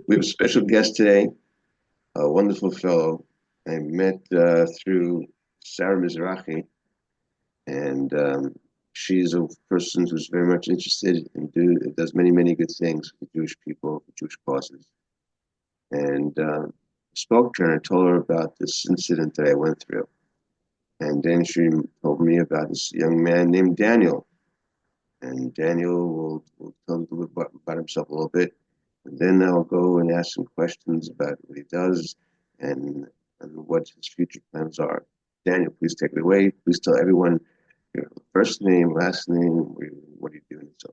We have a special guest today, a wonderful fellow I met through Sarah Mizrahi, and she's a person who's very much interested and does many, many good things for the Jewish people, for Jewish causes. And spoke to her and told her about this incident that I went through. And then she told me about this young man named Daniel. And Daniel will tell a little bit about himself a little bit. And then I'll go and ask some questions about what he does and, and what his future plans are. Daniel, please take it away. Please tell everyone your first name, last name, what are you doing, and so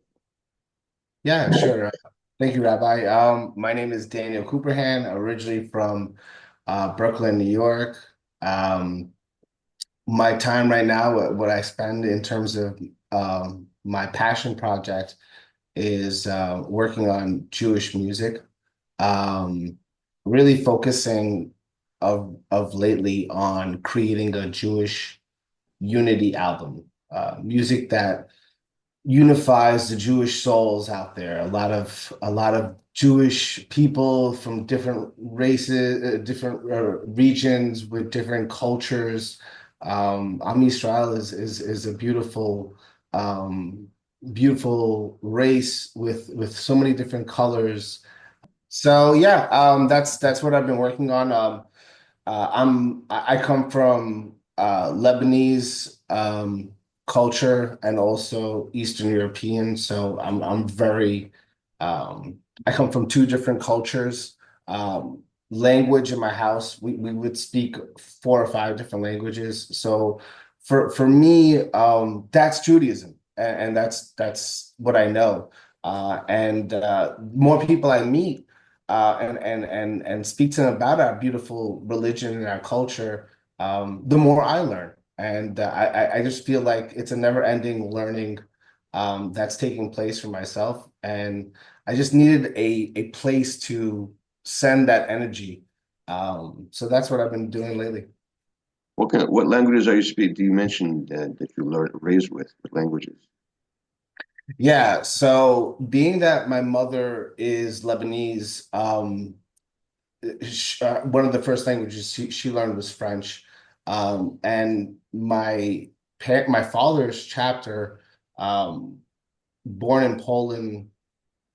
Yeah, sure. Thank you, Rabbi. My name is Daniel Kuperhand, originally from Brooklyn, New York. Um, my time right now, what I spend in terms of my passion project is working on Jewish music, um, really focusing of lately on creating a Jewish unity album, music that unifies the Jewish souls out there. A lot of Jewish people from different races, different regions with different cultures. Am Yisrael is a beautiful race with so many different colors. So yeah, that's what I've been working on. I come from Lebanese culture and also Eastern European, so I'm very I come from two different cultures. Language in my house, we would speak four or five different languages. So for me, that's Judaism, and that's what I know. And more people I meet and speak to them about our beautiful religion and our culture, the more I learn. And I just feel like it's a never-ending learning that's taking place for myself. And I just needed a place to send that energy. So that's what I've been doing lately. what languages are you speaking? Do you mention that you learned raised with? What languages? Yeah, so being that my mother is Lebanese, one of the first languages she learned was French. And my father's chapter, um, born in Poland,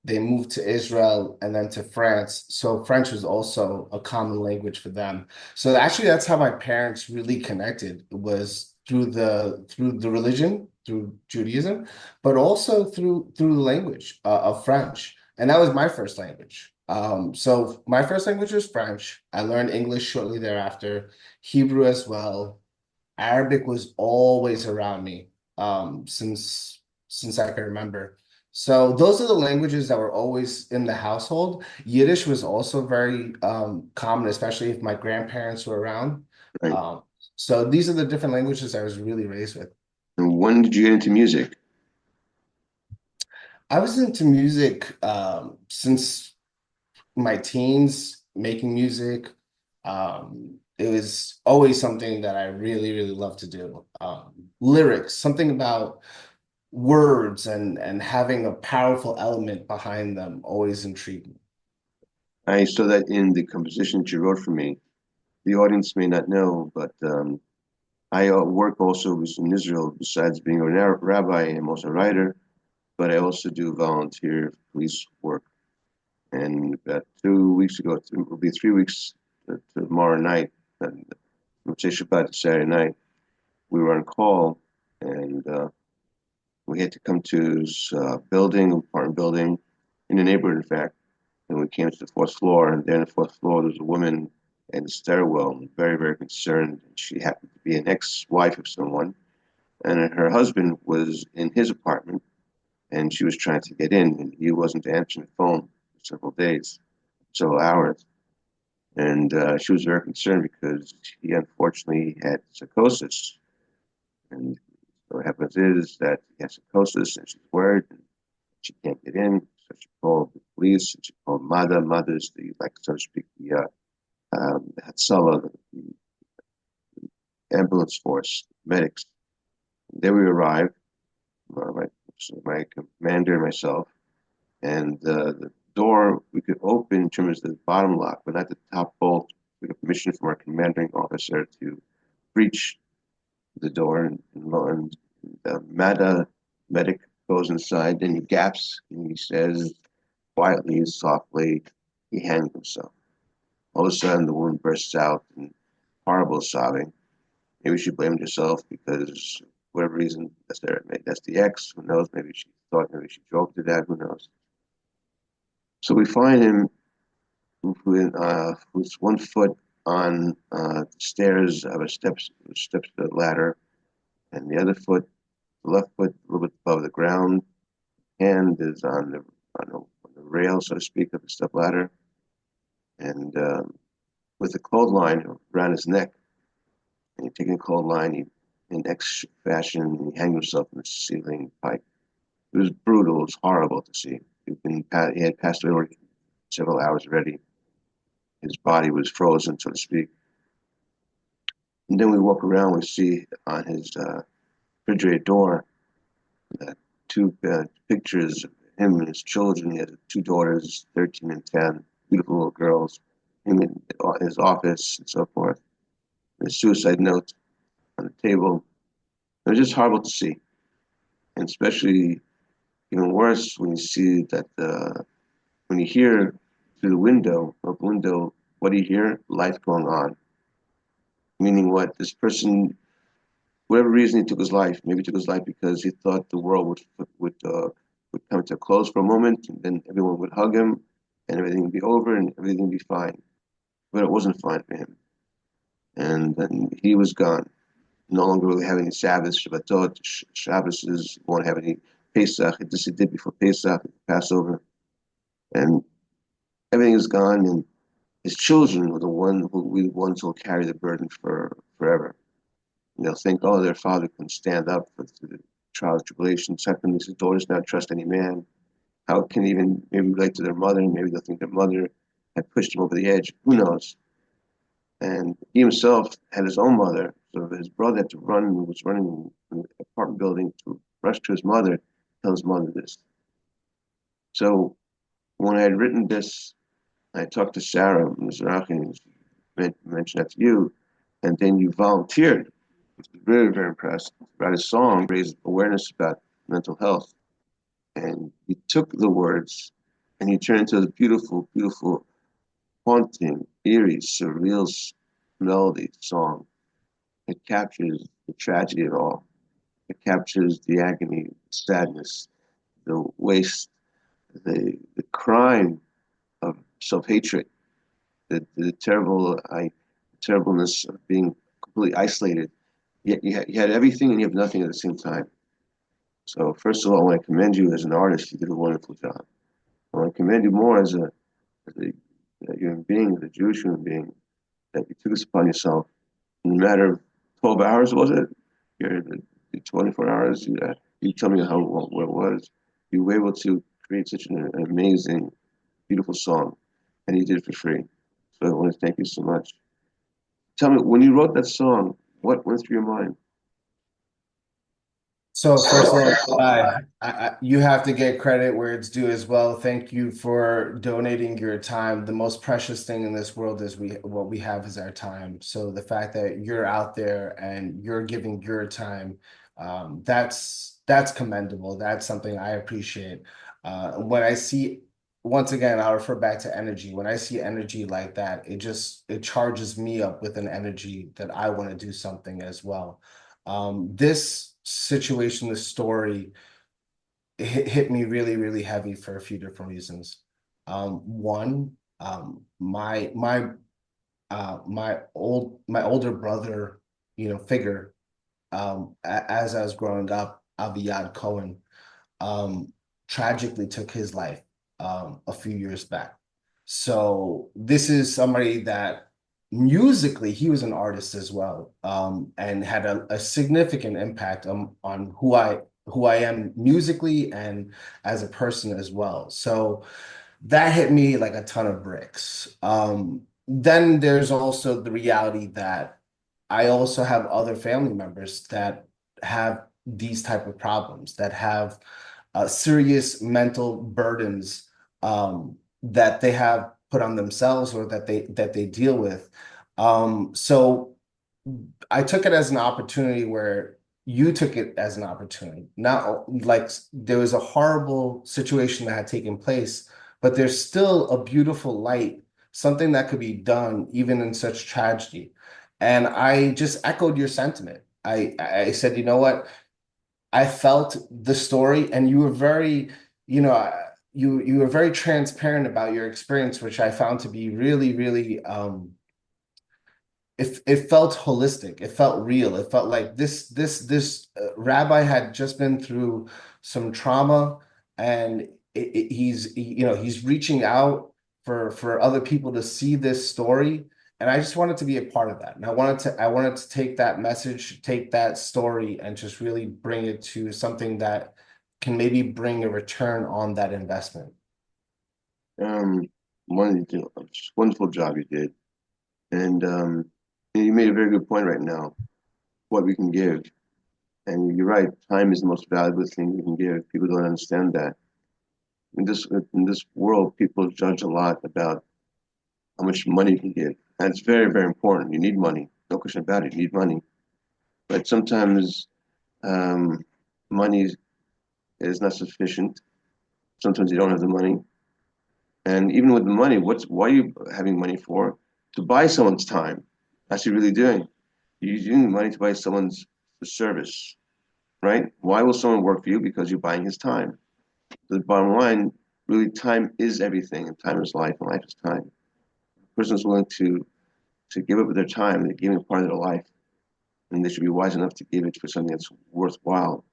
they moved to Israel and then to France. So French was also a common language for them. So actually, that's how my parents really connected, was through the religion, through Judaism, but also through the language of French. And that was my first language. So my first language was French. I learned English shortly thereafter, Hebrew as well. Arabic was always around me since I can remember. So those are the languages that were always in the household. Yiddish was also very common, especially if my grandparents were around. Right. Um, so these are the different languages I was really raised with. And when did you get into music? I was into music since my teens, making music. It was always something that I really loved to do. Lyrics, something about words and having a powerful element behind them always intrigued me. I saw that in the composition that you wrote for me. The audience may not know, but I work also in Israel. Besides being a rabbi, I'm also a writer, but I also do volunteer police work. And about 2 weeks ago, it will be 3 weeks tomorrow night, and Motzei Shabbat, Saturday night, we were on call, and we had to come to this building, apartment building, in the neighborhood, in fact. And we came to the fourth floor, and there on the fourth floor, there was a woman in the stairwell, very, very concerned. She happened to be an ex-wife of someone, and her husband was in his apartment, and she was trying to get in, and he wasn't answering the phone for several days, several hours. And she was very concerned because he unfortunately had psychosis. And so what happens is that he has psychosis and she's worried and she can't get in. So she called the police and she called MADA. MADA is the, like, so to speak, the Hatzalah, the ambulance force, medics. And there we arrived, my commander and myself, and the door we could open in terms of the bottom lock, but not the top bolt. We got permission from our commanding officer to breach the door, and the medic goes inside, and he gaps, and he says quietly, softly, he hanged himself. All of a sudden, the woman bursts out in horrible sobbing. Maybe she blamed herself because, for whatever reason, that's the ex. Who knows? Maybe she thought, maybe she joked to that. Who knows? So we find him with one foot on the stairs of a steps ladder, and the other foot, the left foot, a little bit above the ground. Hand is on the rail, so to speak, of the step ladder, and with a clothesline around his neck. And he taking a clothesline, in X fashion, he hanged himself in the ceiling pipe. It was brutal. It was horrible to see. He had passed away already several hours already. His body was frozen, so to speak. And then we walk around, we see on his refrigerator door two pictures of him and his children. He had two daughters, 13 and 10, beautiful little girls, him in his office and so forth. And a suicide note on the table. It was just horrible to see. And especially even worse when you see that, when you hear through the window, what do you hear? Life going on. Meaning what? This person, whatever reason he took his life, maybe he took his life because he thought the world would come to a close for a moment, and then everyone would hug him, and everything would be over, and everything would be fine. But it wasn't fine for him, and then he was gone. No longer will we have any Sabbath, Shabbatot, Shabbases. Won't have any Pesach. It just did before Pesach, Passover, and everything is gone. And his children were the ones who will carry the burden for forever. And they'll think, oh, their father couldn't stand up for the trials, tribulations. How can his daughters not trust any man? How can they even maybe relate to their mother? Maybe they'll think their mother had pushed him over the edge. Who knows? And he himself had his own mother, so his brother had to run, was running in the apartment building to rush to his mother, tell his mother this. So when I had written this, I talked to Sarah Mizrahi, and she mentioned that to you, and then you volunteered. I was very, very impressed. Write a song, raise awareness about mental health. And you took the words and you turned into a beautiful, beautiful, haunting, eerie, surreal melody song. It captures the tragedy of it all. It captures the agony, the sadness, the waste, the crime of self-hatred, the terribleness of being completely isolated. Yet you had everything and you have nothing at the same time. So first of all, I want to commend you as an artist. You did a wonderful job. I want to commend you more as a human being, as a Jewish human being, that you took this upon yourself in a matter of 12 hours, was it? The 24 hours. You tell me what it was. You were able to create such an amazing, beautiful song, and you did it for free. So I want to thank you so much. Tell me, when you wrote that song, what went through your mind? So first of all, you have to get credit where it's due as well. Thank you for donating your time. The most precious thing in this world is what we have is our time. So the fact that you're out there and you're giving your time, that's commendable. That's something I appreciate. When I see, once again, I'll refer back to energy. When I see energy like that, it charges me up with an energy that I want to do something as well. This situation, this story, hit me really, really heavy for a few different reasons. One, my older brother, figure, as I was growing up, Aviad Cohen, um, tragically took his life a few years back. So this is somebody that musically, he was an artist as well, and had a significant impact on who I am musically and as a person as well. So that hit me like a ton of bricks. Then there's also the reality that I also have other family members that have these type of problems, that have serious mental burdens, that they have put on themselves or that they deal with. So I took it as an opportunity where you took it as an opportunity. Not like there was a horrible situation that had taken place, but there's still a beautiful light, something that could be done even in such tragedy. And I just echoed your sentiment. I said, you know what? I felt the story, and you were very, you know, you were very transparent about your experience, which I found to be really, really it felt holistic. It felt real. It felt like this rabbi had just been through some trauma, and he's reaching out for other people to see this story. And I just wanted to be a part of that. And I wanted to take that message, take that story, and just really bring it to something that can maybe bring a return on that investment. Um, wonderful job you did, and you made a very good point right now. What we can give, and you're right. Time is the most valuable thing we can give. People don't understand that. In this world, people judge a lot about how much money you can give, and it's very very important. You need money, no question about it. You need money, but sometimes um, money is not sufficient. Sometimes you don't have the money, and even with the money, why are you having money for? To buy someone's time. That's what you're really doing. You're using money to buy someone's service, right? Why will someone work for you? Because you're buying his time. The bottom line, really, time is everything, and time is life, and life is time. The person is willing to give up their time, they're giving a part of their life, and they should be wise enough to give it for something that's worthwhile,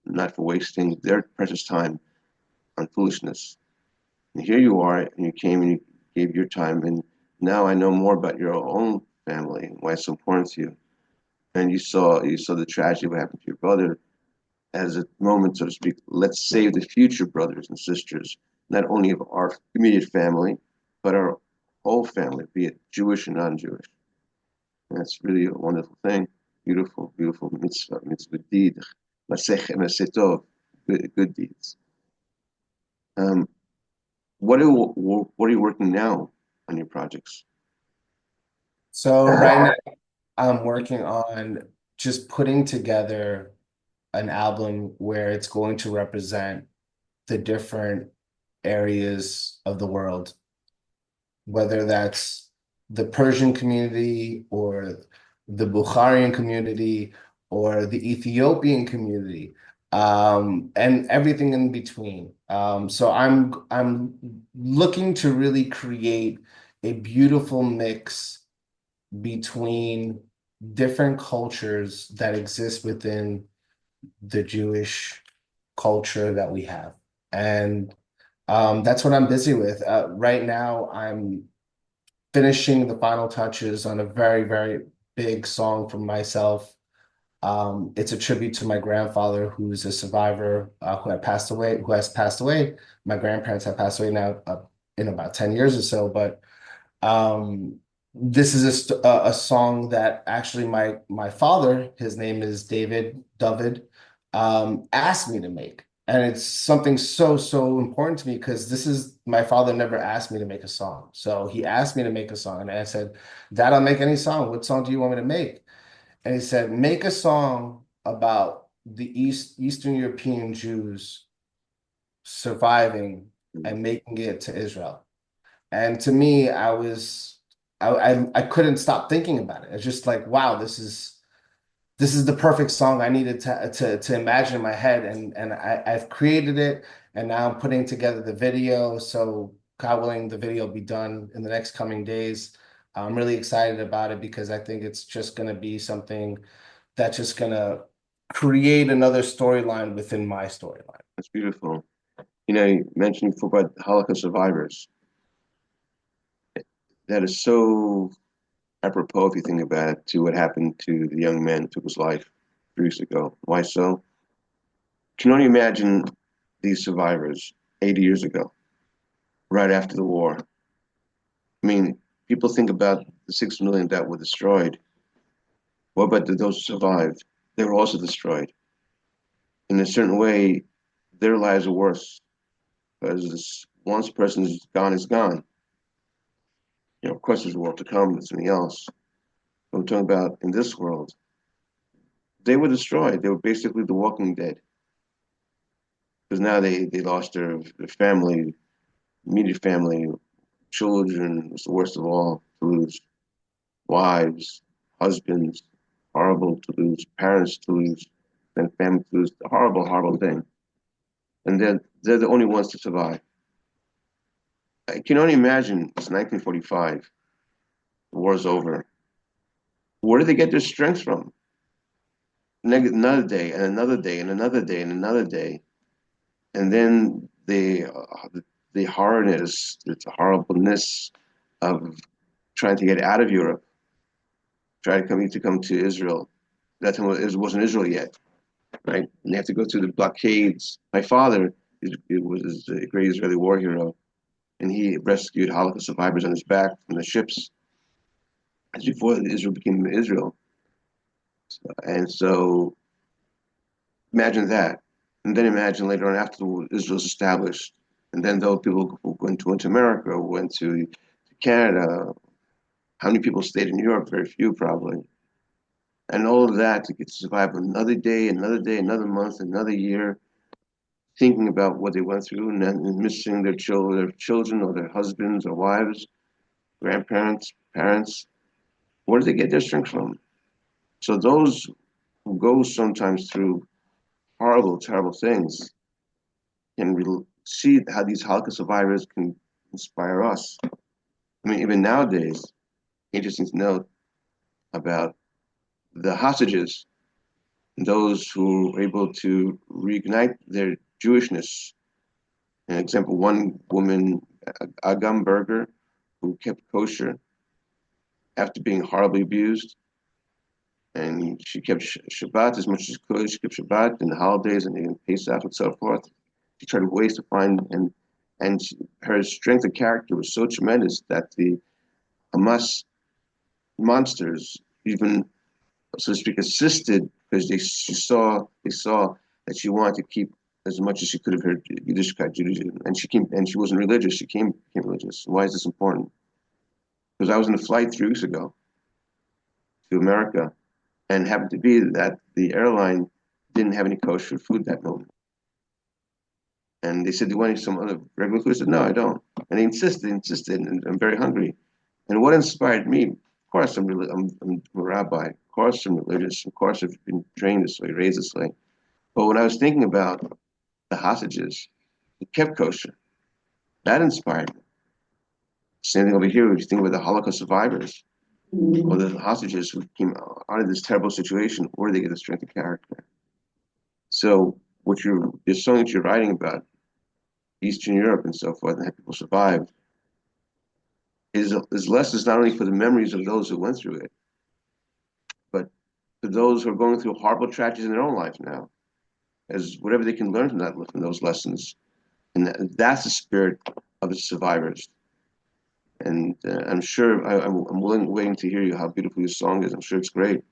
not for wasting their precious time on foolishness. And here you are, and you came and you gave your time, and now I know more about your own family and why it's so important to you. And you saw the tragedy of what happened to your brother as a moment, so to speak. Let's save the future brothers and sisters, not only of our immediate family, but our whole family, be it Jewish or non-Jewish. And that's really a wonderful thing. Beautiful, beautiful mitzvah, mitzvah deed, maseh tov, good deeds. Um, what are you working now on your projects? So right now I'm working on just putting together an album where it's going to represent the different areas of the world, whether that's the Persian community or the Bukharian community or the Ethiopian community, and everything in between. So I'm looking to really create a beautiful mix between different cultures that exist within the Jewish culture that we have. And that's what I'm busy with. Right now, I'm finishing the final touches on a very, very big song for myself. It's a tribute to my grandfather, who's a survivor, who has passed away. My grandparents have passed away now in about 10 years or so, but um, this is a song that actually my father, his name is David, asked me to make. And it's something so, so important to me because this is my father never asked me to make a song. So he asked me to make a song. And I said, Dad, I'll make any song. What song do you want me to make? And he said, make a song about the Eastern European Jews surviving and making it to Israel. And to me, I couldn't stop thinking about it. It's just like, wow, this is the perfect song I needed to imagine in my head, and I've created it, and now I'm putting together the video. So God willing, the video will be done in the next coming days. I'm really excited about it because I think it's just going to be something that's just going to create another storyline within my storyline. That's beautiful. You mentioned before about Holocaust survivors. That is so apropos, if you think about it, to what happened to the young man who took his life 3 weeks ago. Why so? Can you only imagine these survivors 80 years ago, right after the war? I mean, people think about the 6 million that were destroyed. What about those who survived? They were also destroyed. In a certain way, their lives are worse because once a person is gone, is gone. Of course, there's a world to come, there's something else. But I'm talking about in this world, they were destroyed. They were basically the Walking Dead because now they lost their family, immediate family, children. It's the worst of all to lose wives, husbands. Horrible to lose parents, to lose and family, to lose. A horrible, horrible thing. And then they're the only ones to survive. I can only imagine it's 1945. The war's over. Where do they get their strength from? Another day and another day and another day and another day, and then the horrorness, the horribleness of trying to get out of Europe, trying to come to Israel. That time it wasn't Israel yet, right? And they have to go through the blockades. My father was a great Israeli war hero, and he rescued Holocaust survivors on his back from the ships before Israel became Israel. And so imagine that. And then imagine later on after Israel's established, and then those people who went to America, went to Canada. How many people stayed in Europe? Very few, probably. And all of that to get to survive another day, another month, another year, thinking about what they went through and then missing their children or their husbands or wives, grandparents, parents. Where do they get their strength from? So those who go sometimes through horrible, terrible things can see how these Holocaust survivors can inspire us. I mean, even nowadays, interesting to note about the hostages, those who were able to reignite their Jewishness. An example, one woman, Agam Berger, who kept kosher after being horribly abused, and she kept Shabbat as much as she could. She kept Shabbat and the holidays and even Pesach and so forth. She tried ways to find and her strength of character was so tremendous that the Hamas monsters even, so to speak, assisted because they saw that she wanted to keep as much as she could of her Yiddishkeit Judaism, and she wasn't religious. She became religious. Why is this important? Because I was in a flight 3 weeks ago to America, and happened to be that the airline didn't have any kosher food that moment. And they said, "Do you want some other regular food?" I said, "No, I don't." And they insisted, and I'm very hungry. And what inspired me, of course, I'm a rabbi, of course, I'm religious, of course, I've been trained this way, raised this way. But when I was thinking about the hostages who kept kosher, that inspired me. Same thing over here, if you think about the Holocaust survivors or the hostages who came out of this terrible situation, where do they get the strength of character? So, the song that you're writing about, Eastern Europe and so forth, and how people survived, is lessons not only for the memories of those who went through it, but for those who are going through horrible tragedies in their own life now, as whatever they can learn from those lessons. And that's the spirit of the survivors. And I'm sure waiting to hear you how beautiful your song is. I'm sure it's great.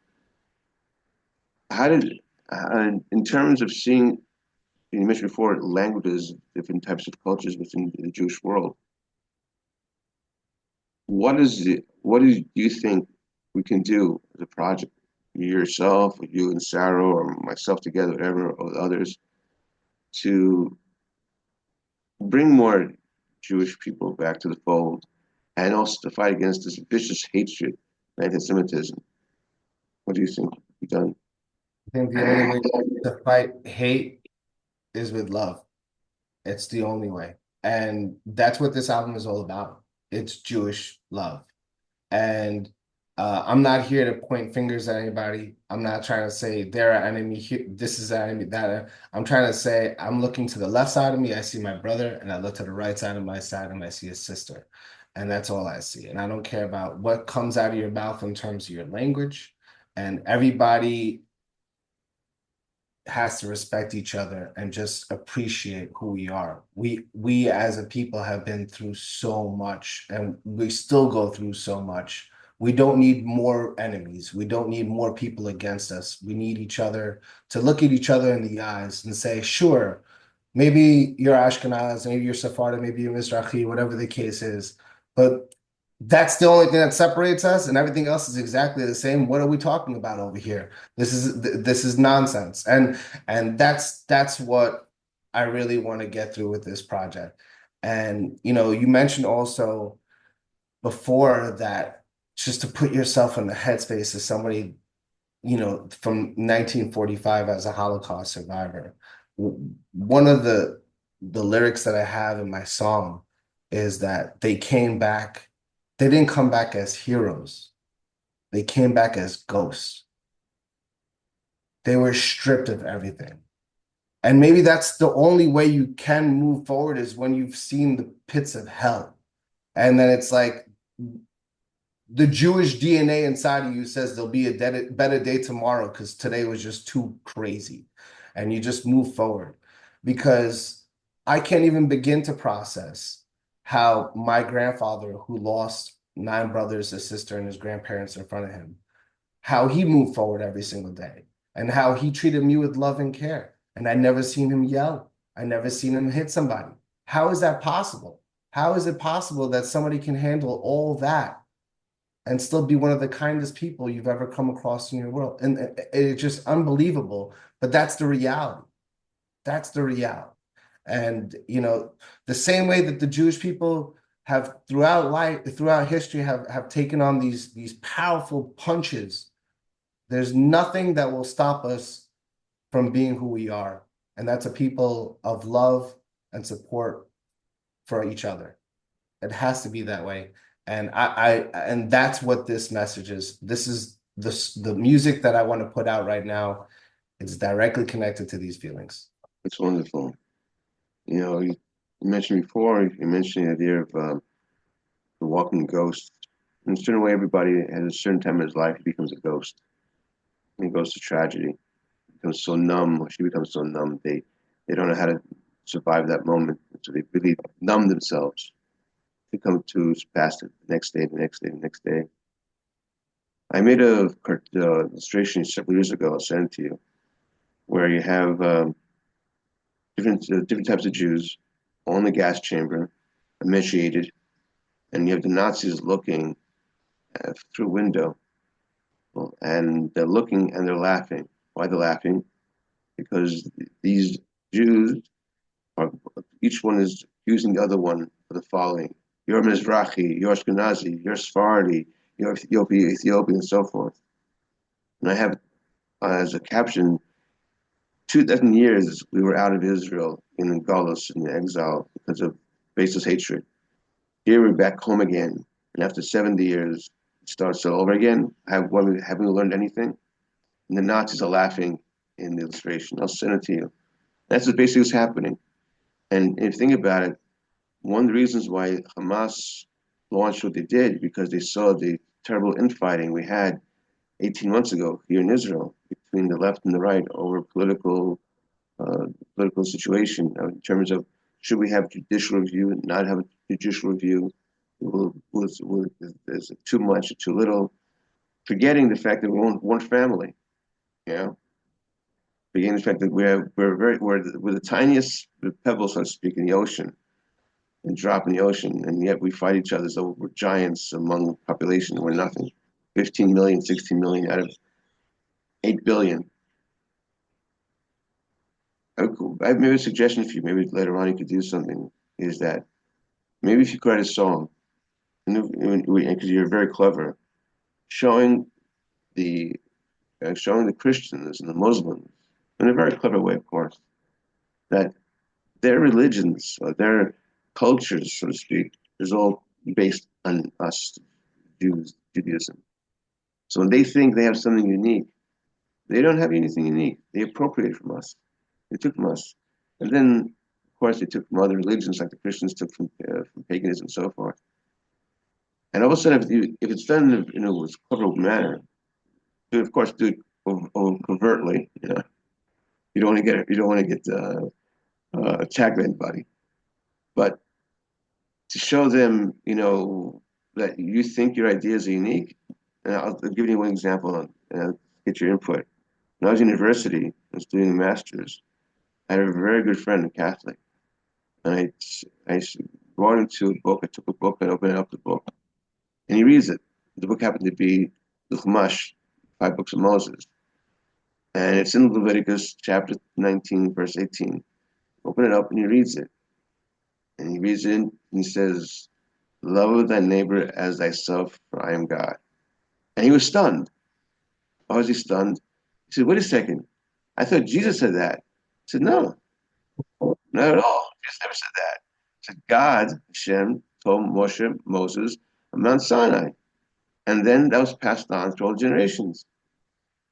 How did, in terms of seeing, you mentioned before languages, different types of cultures within the Jewish world. What do you think we can do as a project? Yourself, or you and Sarah, or myself together, whatever, or others, to bring more Jewish people back to the fold, and also to fight against this vicious hatred and anti-Semitism. What do you think can be done? I think the only way to fight hate is with love. It's the only way. And that's what this album is all about. It's Jewish love. And I'm not here to point fingers at anybody. I'm not trying to say they're an enemy here. This is an enemy. That I'm trying to say I'm looking to the left side of me. I see my brother, and I look to the right side of my side, and I see his sister, and that's all I see. And I don't care about what comes out of your mouth in terms of your language. And everybody has to respect each other and just appreciate who we are. We as a people have been through so much and we still go through so much. We don't need more enemies. We don't need more people against us. We need each other to look at each other in the eyes and say, sure, Maybe you're Ashkenaz, maybe you're Sephardi, maybe you're Mizrahi, whatever the case is. But that's the only thing that separates us, and everything else is exactly the same. What are we talking about over here? This is nonsense, and that's what I really want to get through with this project. And you mentioned also before that just to put yourself in the headspace of somebody from 1945 as a Holocaust survivor. One of the lyrics that I have in my song is that they came back. They didn't come back as heroes. They came back as ghosts. They were stripped of everything. And maybe that's the only way you can move forward is when you've seen the pits of hell. And then it's like the Jewish DNA inside of you says there'll be a better day tomorrow because today was just too crazy. And you just move forward. Because I can't even begin to process how my grandfather, who lost nine brothers, a sister, and his grandparents in front of him, how he moved forward every single day and how he treated me with love and care. And I never seen him yell. I never seen him hit somebody. How is that possible? How is it possible that somebody can handle all that and still be one of the kindest people you've ever come across in your world? And it's just unbelievable. But that's the reality. That's the reality. And the same way that the Jewish people have throughout history have taken on these powerful punches, there's nothing that will stop us from being who we are. And that's a people of love and support for each other. It has to be that way. And and that's what this message is. This is the music that I want to put out right now. It's directly connected to these feelings. It's wonderful. You mentioned before, you mentioned the idea of the walking ghost. In a certain way, everybody at a certain time in his life, he becomes a ghost. He goes to tragedy, becomes so numb, or she becomes so numb, they don't know how to survive that moment. So they really numb themselves to come to past it the next day, the next day, the next day. I made a illustration several years ago. I'll send it to you, where you have different types of Jews all in the gas chamber, emaciated, and you have the Nazis looking through a window, and they're looking and they're laughing. Why they're laughing? Because these Jews are each one is accusing the other one for the following: you're Mizrahi, you're Ashkenazi, you're Sephardi, you're Ethiopian, and so forth. And I have as a caption, 2,000 years we were out of Israel in Galus in exile because of baseless hatred. Here we're back home again, and after 70 years, it starts all over again. Haven't we learned anything? And the Nazis are laughing in the illustration. I'll send it to you. That's what basically what's happening. And if you think about it, one of the reasons why Hamas launched what they did because they saw the terrible infighting we had 18 months ago here in Israel between the left and the right over uh, political situation in terms of should we have judicial review, not have a judicial review, is it too much or too little, forgetting the fact that we're one family, you know, forgetting the fact that we're the tiniest pebble, so to speak, in the ocean and drop in the ocean, and yet we fight each other as though we're giants among population. We're nothing. 15 million, 16 million out of 8 billion. I have maybe a suggestion for you. Maybe later on you could do something. Is that maybe if you could write a song, because you're very clever, showing the showing the Christians and the Muslims in a very clever way, of course, that their religions or their cultures, so to speak, is all based on us Jews, Judaism. So when they think they have something unique, they don't have anything unique. They appropriate from us. They took from us, and then of course they took from other religions, like the Christians took from paganism and so forth. And all of a sudden, if it's done in a clever manner, of course do it covertly. You don't want to get attacked by anybody, but to show them, that you think your ideas are unique. And I'll give you one example and get your input. When I was in university, I was doing a master's. I had a very good friend, a Catholic, and I brought him to a book. I took a book and opened up the book, and he reads it. The book happened to be the Chumash, 5 books of Moses, and it's in Leviticus chapter 19, verse 18. Open it up, and he reads it, and he reads it, and he says, "Love thy neighbor as thyself, for I am God." And he was stunned. Why was he stunned? He said, "Wait a second. I thought Jesus said that." I said, "No, not at all. Jesus never said that." He said, "God, Hashem, told Moses, on Mount Sinai." And then that was passed on through all generations.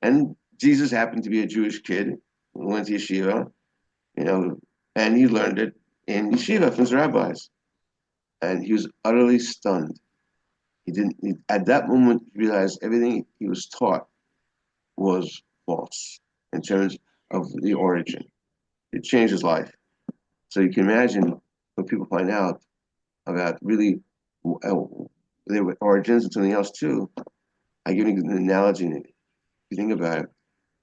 And Jesus happened to be a Jewish kid who went to yeshiva, you know, and he learned it in yeshiva from his rabbis. And he was utterly stunned. At that moment, he realized everything he was taught was false in terms of the origin. It changed his life. So you can imagine when people find out about really uh, their origins and something else too. I give you an analogy. If you think about it,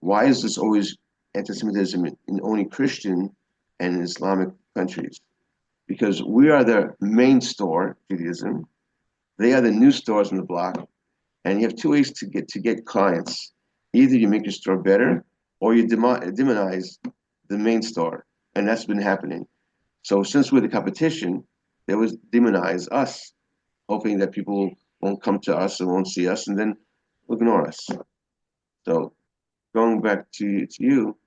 why is this always anti-Semitism in only Christian and Islamic countries? Because we are the main store, Judaism. They are the new stores on the block, and you have two ways to get clients. Either you make your store better, or you demonize the main store, and that's been happening. So since we're the competition, they always demonize us, hoping that people won't come to us and won't see us, and then ignore us. So going back to you,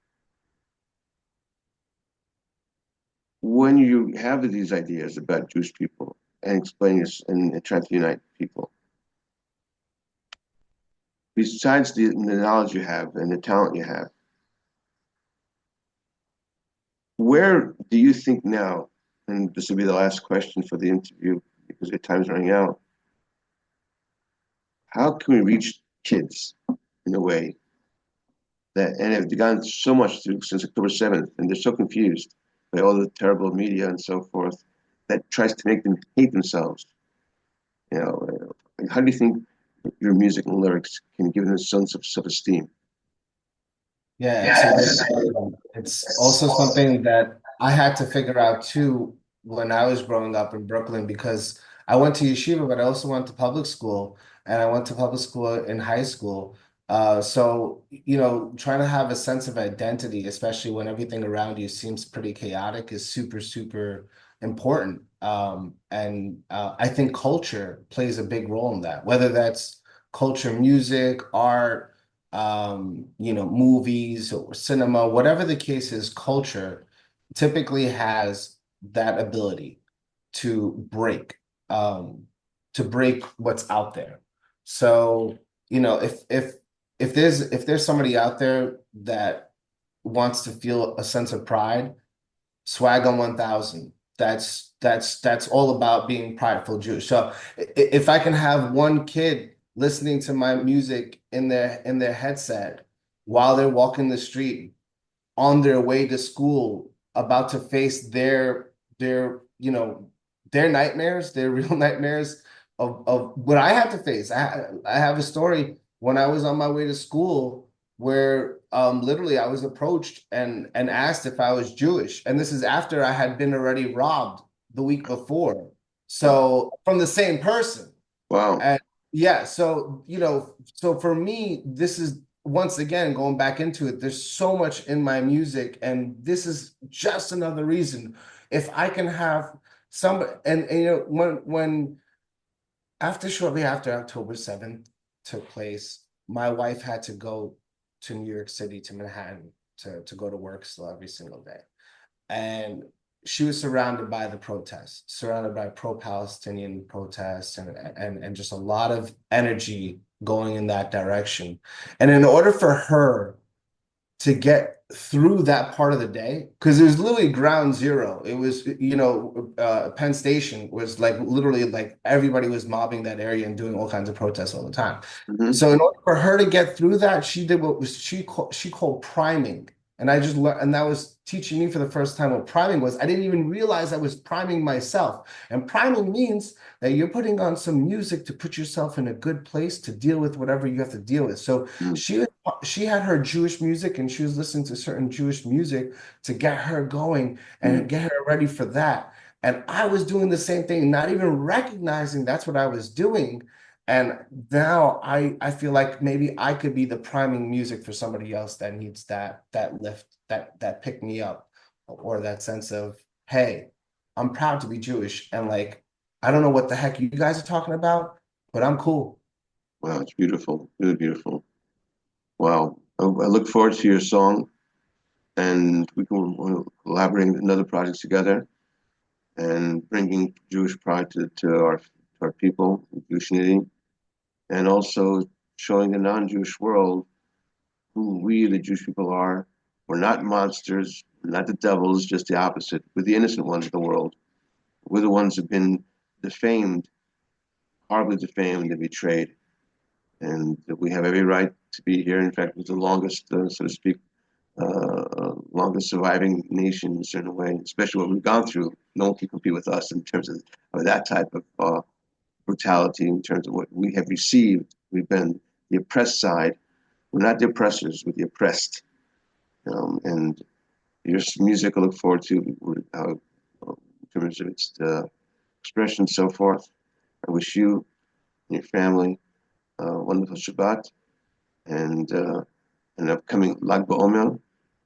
when you have these ideas about Jewish people and explain this and try to unite people, besides the knowledge you have and the talent you have, where do you think now, and this will be the last question for the interview because your time's running out, how can we reach kids in a way that, and have gone so much through since October 7th, and they're so confused by all the terrible media and so forth that tries to make them hate themselves. How do you think your music and lyrics can give them a sense of self-esteem? Yeah, it's a great Yes. question. It's also something that I had to figure out too when I was growing up in Brooklyn because I went to yeshiva, but I also went to public school and I went to public school in high school. So, trying to have a sense of identity, especially when everything around you seems pretty chaotic, is super, super important. And I think culture plays a big role in that, whether that's culture, music, art, movies or cinema, whatever the case is, culture typically has that ability to break, um, to break what's out there. So, if there's somebody out there that wants to feel a sense of pride, Swag on 1000. That's all about being prideful Jewish. So if I can have one kid listening to my music in their headset while they're walking the street on their way to school, about to face their nightmares, their real nightmares of what I had to face. I have a story when I was on my way to school where literally I was approached and asked if I was Jewish. And this is after I had been already robbed the week before. So from the same person. Wow. And yeah, so for me, this is once again going back into it. There's so much in my music, and this is just another reason. If I can have somebody, and when shortly after October 7th took place, my wife had to go to New York City, to Manhattan, to go to work still every single day. And she was surrounded by the protests, surrounded by pro-Palestinian protests and just a lot of energy going in that direction. And in order for her to get through that part of the day, because it was literally ground zero. It was, Penn Station was like literally like everybody was mobbing that area and doing all kinds of protests all the time. Hmm. So in order for her to get through that, she did what was she called priming. And I just learned, and that was teaching me for the first time what priming was. I didn't even realize I was priming myself. And priming means that you're putting on some music to put yourself in a good place to deal with whatever you have to deal with. So Mm, she had her Jewish music and she was listening to certain Jewish music to get her going mm. and get her ready for that. And I was doing the same thing, not even recognizing that's what I was doing. And now I feel like maybe I could be the priming music for somebody else that needs that lift, that pick me up, or that sense of, hey, I'm proud to be Jewish. And like, I don't know what the heck you guys are talking about, but I'm cool. Wow, it's beautiful, really beautiful. Wow. I look forward to your song, and we'll collaborate in other projects together and bringing Jewish pride to our people, the Jewish community, and also showing the non-Jewish world who we, the Jewish people, are. We're not monsters, we're not the devils, just the opposite. We're the innocent ones of the world. We're the ones who've been defamed, horribly defamed and betrayed. And we have every right to be here. In fact, we're the longest, so to speak, longest surviving nation in a certain way, especially what we've gone through. No one can compete with us in terms of that type of brutality, in terms of what we have received. We've been the oppressed side. We're not the oppressors, we're the oppressed. And your music I look forward to in terms of its expression and so forth. I wish you and your family wonderful Shabbat and an upcoming Lag BaOmer,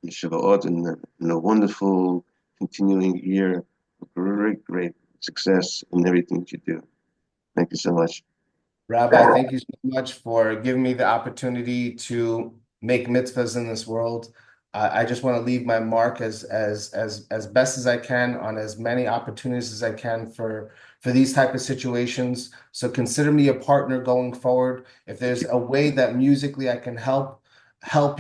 Yeshivaot, and a wonderful continuing year of great, great success in everything that you do. Thank you so much. Rabbi, thank you so much for giving me the opportunity to make mitzvahs in this world. I just want to leave my mark as best as I can on as many opportunities as I can for these type of situations. So consider me a partner going forward. If there's a way that musically I can help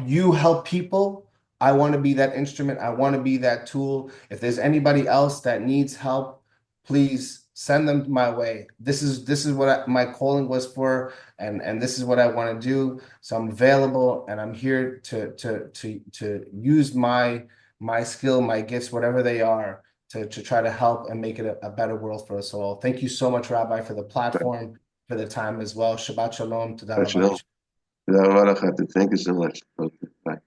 you help people, I want to be that instrument. I want to be that tool. If there's anybody else that needs help, please send them my way. This is what my calling was for, and this is what I want to do. So I'm available, and I'm here to use my skill, my gifts, whatever they are, to try to help and make it a better world for us all. Thank you so much, Rabbi, for the platform, for the time as well. Shabbat shalom. Toda rabbi. Thank you so much. Okay, bye.